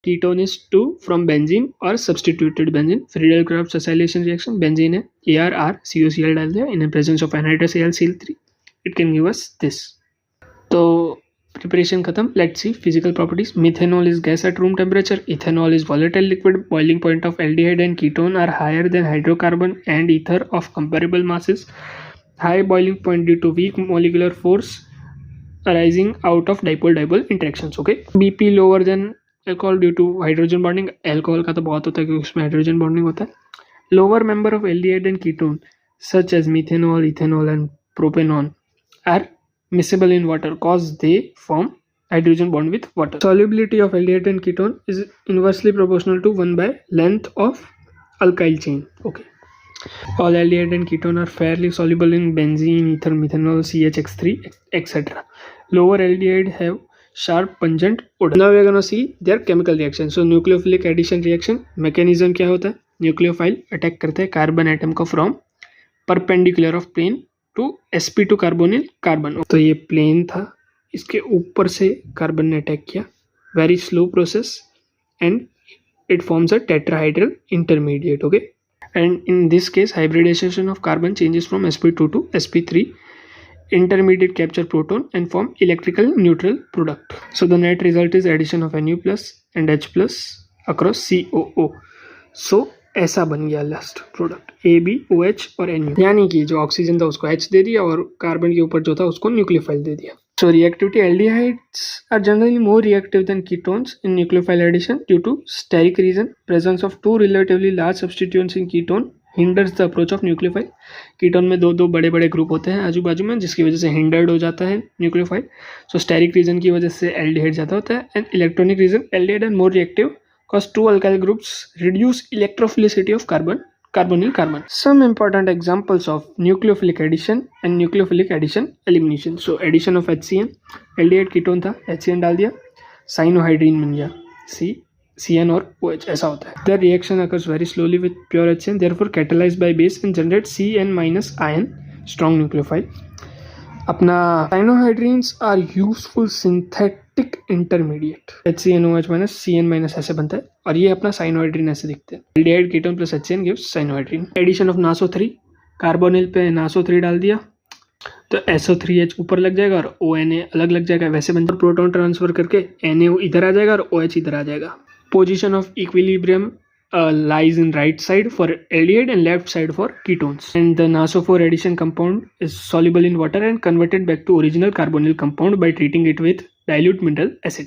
ketone is 2 from benzene or substituted benzene. Friedel-Crafts acylation reaction, benzene है AR COCl डाल दिया in the presence of anhydrous AlCl3, it can give us this. तो preparation खत्म. Let's see physical properties. Methanol is gas at room temperature. Ethanol is volatile liquid. Boiling point of aldehyde and ketone are higher than hydrocarbon and ether of comparable masses. High boiling point due to weak molecular force arising out of dipole-dipole interactions. Okay. BP lower than alcohol due to hydrogen bonding. Alcohol का तो बहुत होता है क्योंकि उसमें hydrogen bonding होता है. Lower member of aldehyde and ketone such as methanol, ethanol and propanol are miscible in water cause they form hydrogen bond with water. Solubility of aldehyde and ketone is inversely proportional to 1 by length of alkyl chain. Okay. All aldehyde and ketone are fairly soluble in benzene, ether, methanol, CHX3, etc. Lower aldehyde have sharp pungent odor. Now we are going to see their chemical reaction. So nucleophilic addition reaction mechanism क्या होता है? Nucleophile attack करते हैं carbon atom को from perpendicular of plane to sp2 carbonyl carbon. तो ये plane था, इसके ऊपर से कार्बन ने अटैक किया. Very slow process and it forms a tetrahedral intermediate. Okay. And in this case hybridisation of carbon changes from sp2 to sp3. Intermediate capture proton and form electrical neutral product. So the net result is addition of Nu plus and H plus across COO. So ऐसा बन गया last product AbOH और Nu. यानी कि जो oxygen था उसको H दे दिया और कार्बन के ऊपर जो था उसको न्यूक्लियोफाइल दे दिया. So reactivity, aldehydes are generally more reactive than ketones in nucleophile addition due to steric reason. Presence of two relatively large substituents in ketone hinders the approach of nucleophile. Ketone में दो बड़े बड़े group होते हैं आजू बाजू में जिसकी वजह से हिंडर्ड हो जाता है न्यूक्लियोफाइल. सो स्टेरिक रीजन की वजह से एल्डिहाइड ज़्यादा होता है. And electronic region aldehyde and more reactive cause two alkyl groups reduce electrophilicity of carbonyl carbon. Some important examples of nucleophilic addition and nucleophilic addition elimination. So addition of HCN, aldehyde ketone था HCN डाल दिया, cyanohydrine बन गया CN और OH. ऐसा होता है. The reaction occurs very slowly with pure HCN, therefore catalyzed by base and generate CN minus ion strong nucleophile. अपना cyanohydrines are useful synthetic intermediate. HCNOH minus CN minus ऐसे बनता है और ये अपना cyanohydrine ऐसे दिखते हैं. Aldehyde ketone plus HCN gives cyanohydrine. Addition of NaSO3, carbonyl पे NaSO3 डाल दिया तो SO3H ऊपर लग जाएगा और ONA अलग लग जाएगा. वैसे बनता है. प्रोटॉन ट्रांसफर करके Na इधर आ जाएगा और OH इधर आ जाएगा. Position of equilibrium lies in right side for aldehyde and left side for ketones. And the NaSO4 addition compound is soluble in water and converted back to original carbonyl compound by treating it with dilute mineral acid.